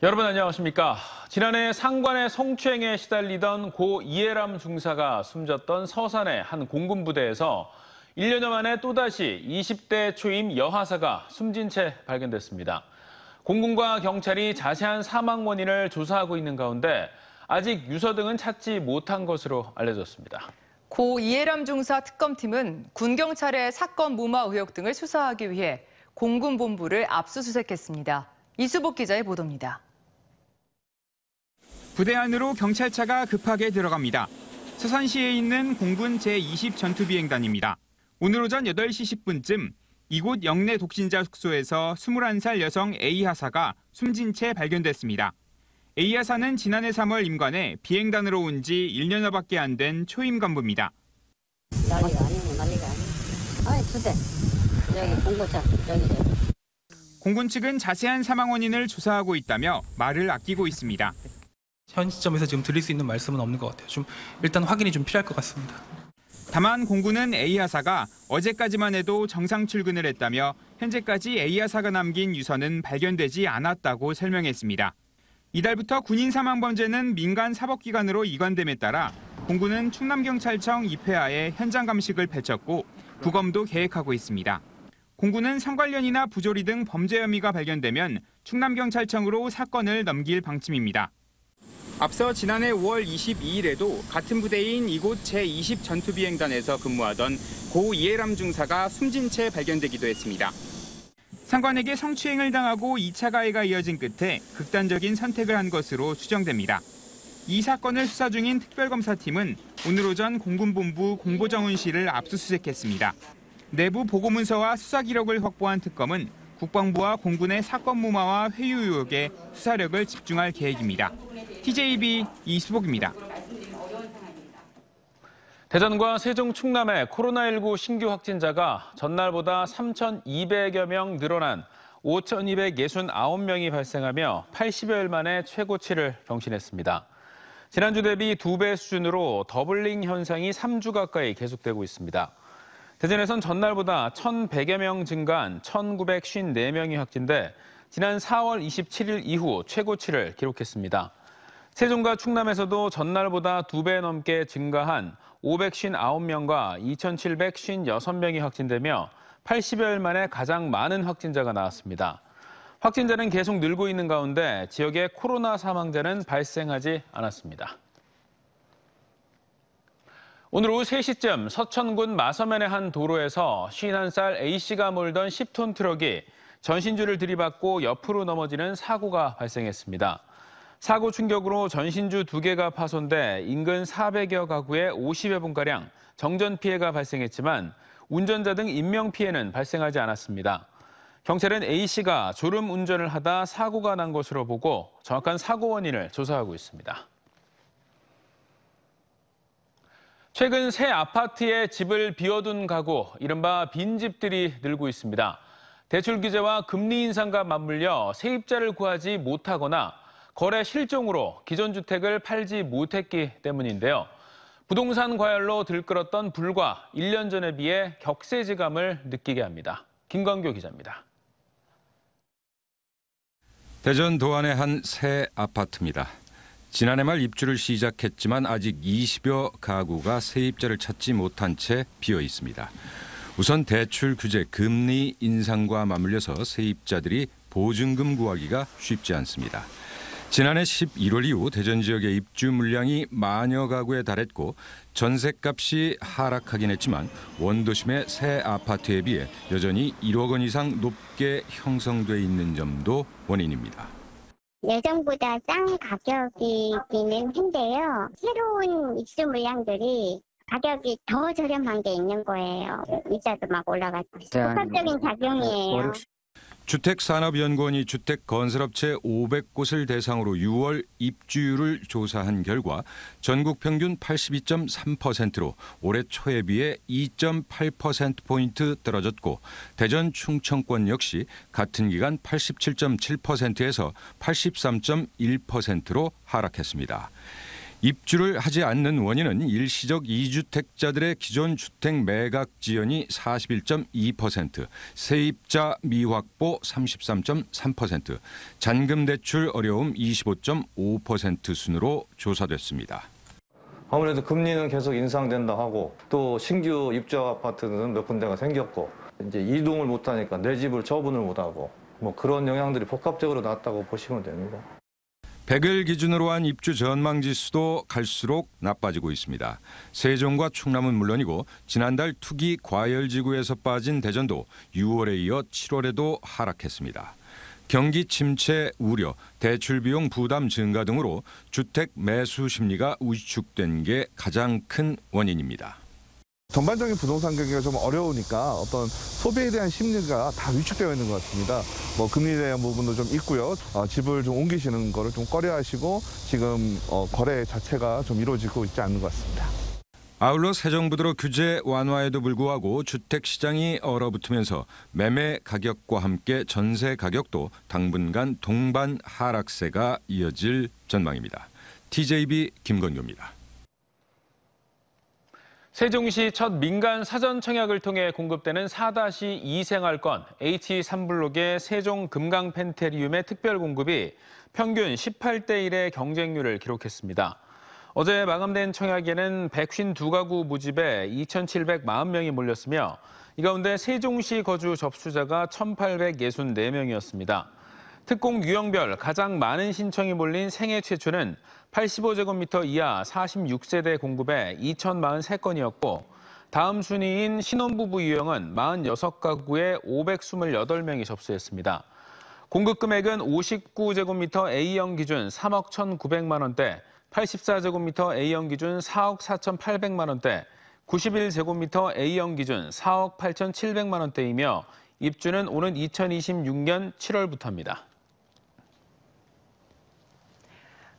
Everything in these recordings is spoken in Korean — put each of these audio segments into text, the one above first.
여러분 안녕하십니까? 지난해 상관의 성추행에 시달리던 고 이해람 중사가 숨졌던 서산의 한 공군부대에서 1년여 만에 또다시 20대 초임 여하사가 숨진 채 발견됐습니다. 공군과 경찰이 자세한 사망 원인을 조사하고 있는 가운데 아직 유서 등은 찾지 못한 것으로 알려졌습니다. 고 이해람 중사 특검팀은 군경찰의 사건 무마 의혹 등을 수사하기 위해 공군본부를 압수수색했습니다. 이수복 기자의 보도입니다. 부대 안으로 경찰차가 급하게 들어갑니다. 서산시에 있는 공군 제20 전투비행단입니다. 오늘 오전 8시 10분쯤 이곳 영내 독신자 숙소에서 21살 여성 A하사가 숨진 채 발견됐습니다. A하사는 지난해 3월 임관에 비행단으로 온 지 1년여밖에 안 된 초임 간부입니다. 난리가 아니고 난리가 아니고. 아니 두 대. 여기 공고차 여기. 공군 측은 자세한 사망 원인을 조사하고 있다며 말을 아끼고 있습니다. 현 시점에서 지금 드릴 수 있는 말씀은 없는 것 같아요. 좀 일단 확인이 좀 필요할 것 같습니다. 다만 공군은 A하사가 어제까지만 해도 정상 출근을 했다며 현재까지 A하사가 남긴 유서는 발견되지 않았다고 설명했습니다. 이달부터 군인 사망 범죄는 민간 사법기관으로 이관됨에 따라 공군은 충남경찰청 입회하에 현장 감식을 펼쳤고 부검도 계획하고 있습니다. 공군은 성관련이나 부조리 등 범죄 혐의가 발견되면 충남경찰청으로 사건을 넘길 방침입니다. 앞서 지난해 5월 22일에도 같은 부대인 이곳 제20 전투비행단에서 근무하던 고 이해람 중사가 숨진 채 발견되기도 했습니다. 상관에게 성추행을 당하고 2차 가해가 이어진 끝에 극단적인 선택을 한 것으로 추정됩니다. 이 사건을 수사 중인 특별검사팀은 오늘 오전 공군본부 공보정훈실을 압수수색했습니다. 내부 보고문서와 수사 기록을 확보한 특검은 국방부와 공군의 사건 무마와 회유 의혹에 수사력을 집중할 계획입니다. TJB 이수복입니다. 대전과 세종, 충남의 코로나19 신규 확진자가 전날보다 3,200여 명 늘어난 5,269명이 발생하며 80여일 만에 최고치를 경신했습니다. 지난주 대비 2배 수준으로 더블링 현상이 3주 가까이 계속되고 있습니다. 대전에선 전날보다 1,100여 명 증가한 1,954명이 확진돼 지난 4월 27일 이후 최고치를 기록했습니다. 세종과 충남에서도 전날보다 2배 넘게 증가한 559명과 2,756명이 확진되며 80여일 만에 가장 많은 확진자가 나왔습니다. 확진자는 계속 늘고 있는 가운데 지역의 코로나 사망자는 발생하지 않았습니다. 오늘 오후 3시쯤 서천군 마서면의 한 도로에서 51살 A씨가 몰던 10톤 트럭이 전신주를 들이받고 옆으로 넘어지는 사고가 발생했습니다. 사고 충격으로 전신주 2개가 파손돼 인근 400여 가구에 50여 분가량 정전 피해가 발생했지만 운전자 등 인명피해는 발생하지 않았습니다. 경찰은 A씨가 졸음 운전을 하다 사고가 난 것으로 보고 정확한 사고 원인을 조사하고 있습니다. 최근 새 아파트에 집을 비워둔 가구, 이른바 빈집들이 늘고 있습니다. 대출 규제와 금리 인상과 맞물려 세입자를 구하지 못하거나 거래 실종으로 기존 주택을 팔지 못했기 때문인데요. 부동산 과열로 들끓었던 불과 1년 전에 비해 격세지감을 느끼게 합니다. 김광교 기자입니다. 대전 도안의 한 새 아파트입니다. 지난해 말 입주를 시작했지만 아직 20여 가구가 세입자를 찾지 못한 채 비어 있습니다. 우선 대출 규제, 금리 인상과 맞물려서 세입자들이 보증금 구하기가 쉽지 않습니다. 지난해 11월 이후 대전 지역의 입주 물량이 만여 가구에 달했고 전셋값이 하락하긴 했지만 원도심의 새 아파트에 비해 여전히 1억 원 이상 높게 형성돼 있는 점도 원인입니다. 예전보다 싼 가격이기는 한데요. 새로운 입주 물량들이 가격이 더 저렴한 게 있는 거예요. 이자도 막 올라가고 복합적인 작용이에요. 주택산업연구원이 주택건설업체 500곳을 대상으로 6월 입주율을 조사한 결과 전국 평균 82.3%로 올해 초에 비해 2.8%포인트 떨어졌고 대전 충청권 역시 같은 기간 87.7%에서 83.1%로 하락했습니다. 입주를 하지 않는 원인은 일시적 2주택자들의 기존 주택 매각 지연이 41.2%, 세입자 미확보 33.3%, 잔금 대출 어려움 25.5% 순으로 조사됐습니다. 아무래도 금리는 계속 인상된다 하고 또 신규 입주 아파트는 몇 군데가 생겼고 이제 이동을 못하니까 내 집을 처분을 못하고 뭐 그런 영향들이 복합적으로 나왔다고 보시면 됩니다. 100일 기준으로 한 입주 전망 지수도 갈수록 나빠지고 있습니다. 세종과 충남은 물론이고 지난달 투기 과열지구에서 빠진 대전도 6월에 이어 7월에도 하락했습니다. 경기 침체 우려, 대출 비용 부담 증가 등으로 주택 매수 심리가 위축된 게 가장 큰 원인입니다. 전반적인 부동산 경기가 좀 어려우니까 어떤 소비에 대한 심리가 다 위축되어 있는 것 같습니다. 뭐 금리에 대한 부분도 좀 있고요. 집을 좀 옮기시는 거를 좀 꺼려하시고 지금 거래 자체가 좀 이루어지고 있지 않는 것 같습니다. 아울러 새 정부 들어 규제 완화에도 불구하고 주택 시장이 얼어붙으면서 매매 가격과 함께 전세 가격도 당분간 동반 하락세가 이어질 전망입니다. TJB 김건규입니다. 세종시 첫 민간 사전 청약을 통해 공급되는 4-2 생활권 H3블록의 세종 금강 펜테리움의 특별 공급이 평균 18대 1의 경쟁률을 기록했습니다. 어제 마감된 청약에는 152가구 모집에 2,740명이 몰렸으며 이 가운데 세종시 거주 접수자가 1,864명이었습니다. 특공 유형별 가장 많은 신청이 몰린 생애 최초는 85제곱미터 이하 46세대 공급에 2,043건이었고 다음 순위인 신혼부부 유형은 46가구에 528명이 접수했습니다. 공급 금액은 59제곱미터 A형 기준 3억 1,900만 원대, 84제곱미터 A형 기준 4억 4,800만 원대, 91제곱미터 A형 기준 4억 8,700만 원대이며 입주는 오는 2026년 7월부터입니다.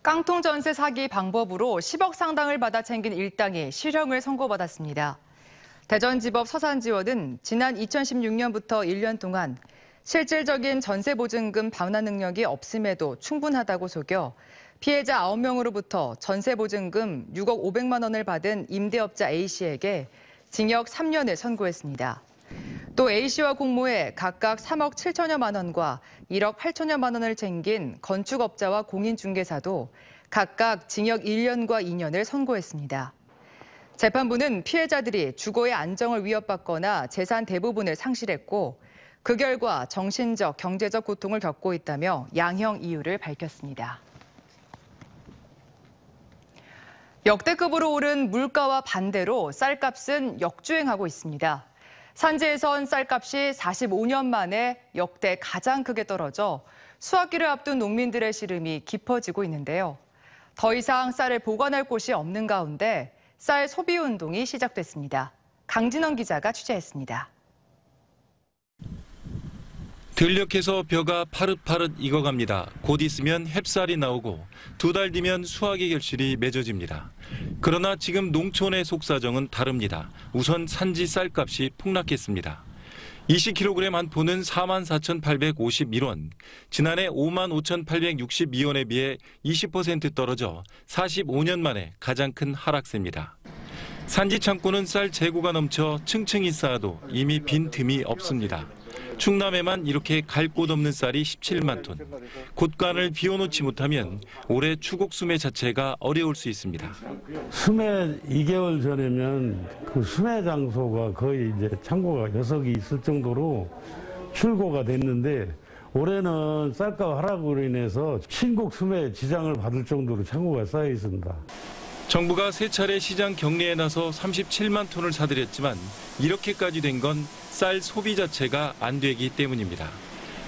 깡통 전세 사기 방법으로 10억 상당을 받아 챙긴 일당이 실형을 선고받았습니다. 대전지법 서산지원은 지난 2016년부터 1년 동안 실질적인 전세 보증금 반환 능력이 없음에도 충분하다고 속여 피해자 9명으로부터 전세 보증금 6억 500만 원을 받은 임대업자 A씨에게 징역 3년을 선고했습니다. 또 A씨와 공모해 각각 3억 7천여만 원과 1억 8천여만 원을 챙긴 건축업자와 공인중개사도 각각 징역 1년과 2년을 선고했습니다. 재판부는 피해자들이 주거의 안정을 위협받거나 재산 대부분을 상실했고 그 결과 정신적, 경제적 고통을 겪고 있다며 양형 이유를 밝혔습니다. 역대급으로 오른 물가와 반대로 쌀값은 역주행하고 있습니다. 산지에선 쌀값이 45년 만에 역대 가장 크게 떨어져 수확기를 앞둔 농민들의 시름이 깊어지고 있는데요. 더 이상 쌀을 보관할 곳이 없는 가운데 쌀 소비 운동이 시작됐습니다. 강진원 기자가 취재했습니다. 들녘에서 벼가 파릇파릇 익어갑니다. 곧 있으면 햅쌀이 나오고 2달 뒤면 수확의 결실이 맺어집니다. 그러나 지금 농촌의 속사정은 다릅니다. 우선 산지 쌀값이 폭락했습니다. 20kg 한 포는 44,851원, 지난해 55,862원에 비해 20% 떨어져 45년 만에 가장 큰 하락세입니다. 산지 창고는 쌀 재고가 넘쳐 층층이 쌓아도 이미 빈 틈이 없습니다. 충남에만 이렇게 갈 곳 없는 쌀이 17만 톤. 곳간을 비워놓지 못하면 올해 추곡 수매 자체가 어려울 수 있습니다. 수매 2개월 전에는 그 수매 장소가 거의 이제 창고가 6개 있을 정도로 출고가 됐는데 올해는 쌀값 하락으로 인해서 신곡 수매 지장을 받을 정도로 창고가 쌓여 있습니다. 정부가 3차례 시장 격리에 나서 37만 톤을 사들였지만 이렇게까지 된 건 쌀 소비 자체가 안 되기 때문입니다.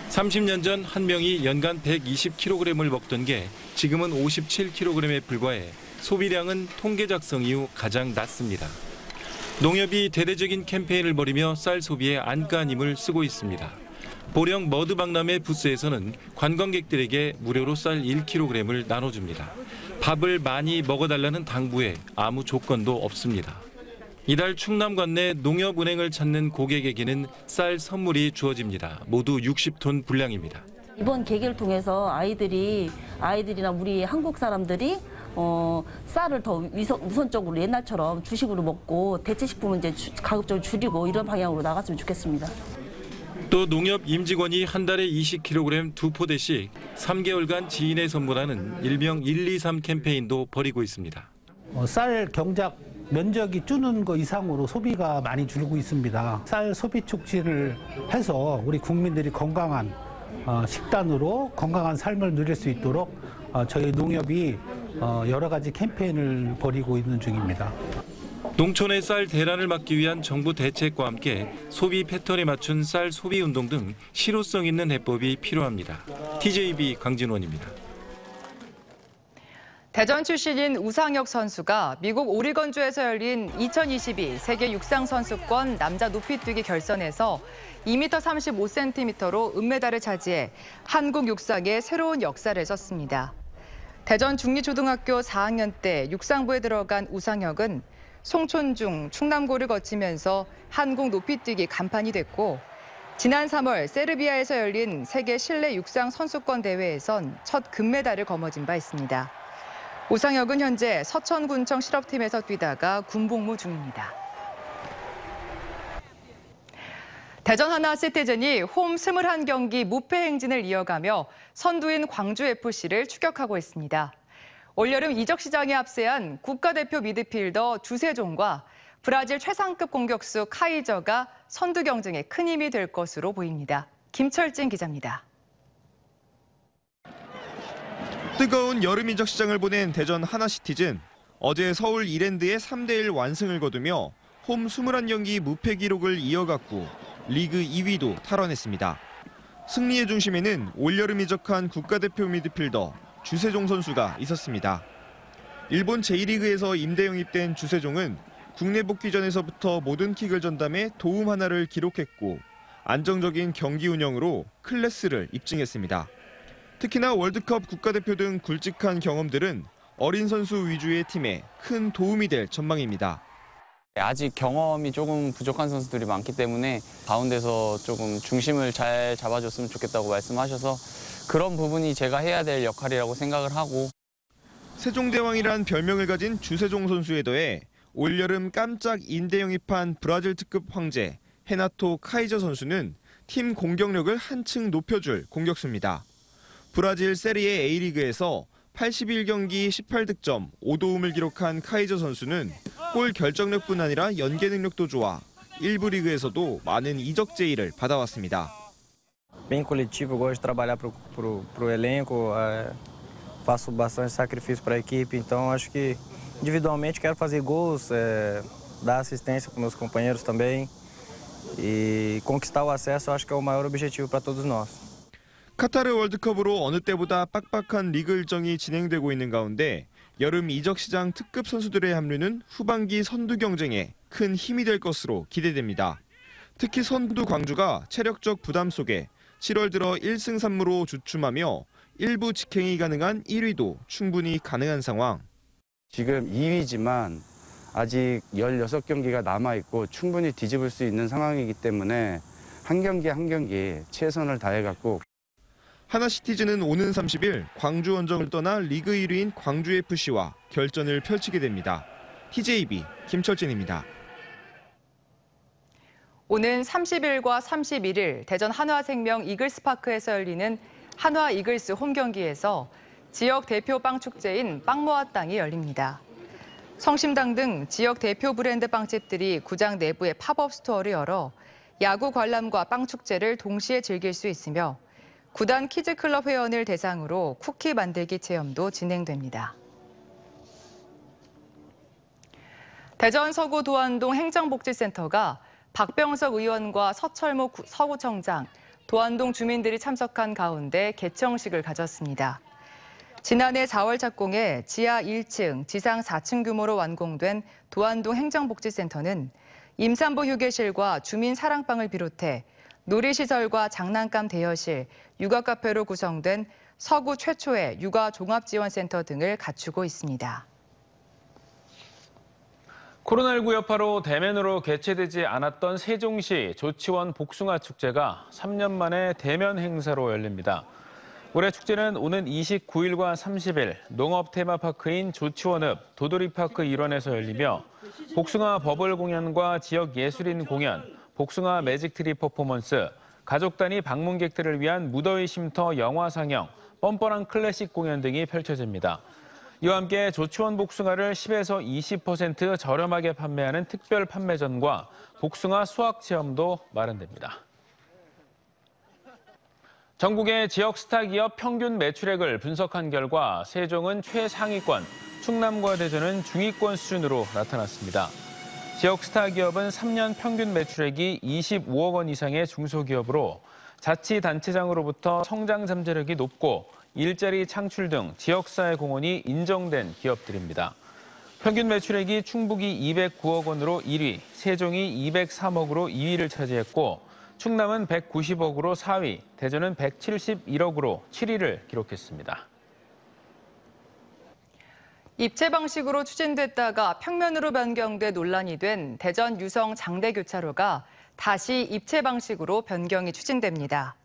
30년 전 한 명이 연간 120kg을 먹던 게 지금은 57kg에 불과해 소비량은 통계 작성 이후 가장 낮습니다. 농협이 대대적인 캠페인을 벌이며 쌀 소비에 안간힘을 쓰고 있습니다. 보령 머드박람회 부스에서는 관광객들에게 무료로 쌀 1kg을 나눠줍니다. 밥을 많이 먹어달라는 당부에 아무 조건도 없습니다. 이달 충남 관내 농협은행을 찾는 고객에게는 쌀 선물이 주어집니다. 모두 60톤 분량입니다. 이번 계기를 통해서 아이들이나 우리 한국 사람들이 쌀을 더 우선적으로 옛날처럼 주식으로 먹고 대체식품은 이제 가급적으로 줄이고 이런 방향으로 나갔으면 좋겠습니다. 또 농협 임직원이 한 달에 20kg 2포대씩 3개월간 지인에 선물하는 일명 123 캠페인도 벌이고 있습니다. 쌀 경작 면적이 줄는 거 이상으로 소비가 많이 줄고 있습니다. 쌀 소비 촉진을 해서 우리 국민들이 건강한 식단으로 건강한 삶을 누릴 수 있도록 저희 농협이 여러 가지 캠페인을 벌이고 있는 중입니다. 농촌의 쌀 대란을 막기 위한 정부 대책과 함께 소비 패턴에 맞춘 쌀 소비 운동 등 실효성 있는 해법이 필요합니다. TJB 강진원입니다. 대전 출신인 우상혁 선수가 미국 오리건주에서 열린 2022 세계 육상선수권 남자 높이뛰기 결선에서 2m 35cm로 은메달을 차지해 한국 육상의 새로운 역사를 썼습니다. 대전 중리초등학교 4학년 때 육상부에 들어간 우상혁은 송촌중, 충남고를 거치면서 한국 높이뛰기 간판이 됐고 지난 3월 세르비아에서 열린 세계 실내 육상 선수권 대회에선 첫 금메달을 거머쥔 바 있습니다. 우상혁은 현재 서천군청 실업팀에서 뛰다가 군복무 중입니다. 대전 하나시티즌이 홈 21경기 무패 행진을 이어가며 선두인 광주FC를 추격하고 있습니다. 올여름 이적 시장에 합세한 국가대표 미드필더 주세종과 브라질 최상급 공격수 카이저가 선두 경쟁에 큰 힘이 될 것으로 보입니다. 김철진 기자입니다. 뜨거운 여름 이적 시장을 보낸 대전 하나시티즌. 어제 서울 이랜드의 3대1 완승을 거두며 홈 21경기 무패 기록을 이어갔고 리그 2위도 탈환했습니다. 승리의 중심에는 올여름 이적한 국가대표 미드필더 주세종 선수가 있었습니다. 일본 제1리그에서 임대 영입된 주세종은 국내 복귀 전에서부터 모든 킥을 전담해 도움 하나를 기록했고 안정적인 경기 운영으로 클래스를 입증했습니다. 특히나 월드컵 국가대표 등 굵직한 경험들은 어린 선수 위주의 팀에 큰 도움이 될 전망입니다. 아직 경험이 조금 부족한 선수들이 많기 때문에 가운데서 조금 중심을 잘 잡아줬으면 좋겠다고 말씀하셔서 그런 부분이 제가 해야 될 역할이라고 생각을 하고. 세종대왕이란 별명을 가진 주세종 선수에 더해 올여름 깜짝 임대 영입한 브라질 특급 황제 헤나토 카이저 선수는 팀 공격력을 한층 높여줄 공격수입니다. 브라질 세리에 A리그에서 81경기 18득점, 5도움을 기록한 카이저 선수는 골 결정력뿐 아니라 연계 능력도 좋아 1부 리그에서도 많은 이적 제의를 받아왔습니다. Bem coletivo, gosto de trabalhar pro elenco, faço bastante sacrifício para a equipe, então acho que individualmente quero fazer gols, dar assistência para meus companheiros também e conquistar o acesso, acho que é o maior objetivo para todos nós. 카타르 월드컵으로 어느 때보다 빡빡한 리그 일정이 진행되고 있는 가운데 여름 이적 시장 특급 선수들의 합류는 후반기 선두 경쟁에 큰 힘이 될 것으로 기대됩니다. 특히 선두 광주가 체력적 부담 속에 7월 들어 1승 3무로 주춤하며 일부 직행이 가능한 1위도 충분히 가능한 상황. 지금 2위지만 아직 16경기가 남아있고 충분히 뒤집을 수 있는 상황이기 때문에 한 경기 한 경기 최선을 다해갖고. 하나시티즌은 오는 30일 광주 원정을 떠나 리그 1위인 광주FC와 결전을 펼치게 됩니다. TJB 김철진입니다. 오는 30일과 31일 대전 한화생명 이글스파크에서 열리는 한화 이글스 홈경기에서 지역 대표 빵 축제인 빵모아 땅이 열립니다. 성심당 등 지역 대표 브랜드 빵집들이 구장 내부에 팝업 스토어를 열어 야구 관람과 빵 축제를 동시에 즐길 수 있으며 구단 키즈클럽 회원을 대상으로 쿠키 만들기 체험도 진행됩니다. 대전 서구 도안동 행정복지센터가 박병석 의원과 서철모 서구청장, 도안동 주민들이 참석한 가운데 개청식을 가졌습니다. 지난해 4월 착공해 지하 1층, 지상 4층 규모로 완공된 도안동 행정복지센터는 임산부 휴게실과 주민 사랑방을 비롯해 놀이시설과 장난감 대여실, 육아 카페로 구성된 서구 최초의 육아 종합지원센터 등을 갖추고 있습니다. 코로나19 여파로 대면으로 개최되지 않았던 세종시 조치원 복숭아 축제가 3년 만에 대면 행사로 열립니다. 올해 축제는 오는 29일과 30일 농업 테마파크인 조치원읍 도돌이파크 일원에서 열리며 복숭아 버블 공연과 지역 예술인 공연, 복숭아 매직트리 퍼포먼스, 가족 단위 방문객들을 위한 무더위 쉼터 영화 상영, 뻔뻔한 클래식 공연 등이 펼쳐집니다. 이와 함께 조치원 복숭아를 10에서 20% 저렴하게 판매하는 특별 판매전과 복숭아 수확 체험도 마련됩니다. 전국의 지역 스타 기업 평균 매출액을 분석한 결과 세종은 최상위권, 충남과 대전은 중위권 수준으로 나타났습니다. 지역 스타 기업은 3년 평균 매출액이 25억 원 이상의 중소기업으로 자치단체장으로부터 성장 잠재력이 높고 일자리 창출 등 지역사회 공헌이 인정된 기업들입니다. 평균 매출액이 충북이 209억 원으로 1위, 세종이 203억으로 2위를 차지했고 충남은 190억으로 4위, 대전은 171억으로 7위를 기록했습니다. 입체 방식으로 추진됐다가 평면으로 변경돼 논란이 된 대전 유성 장대교차로가 다시 입체 방식으로 변경이 추진됩니다.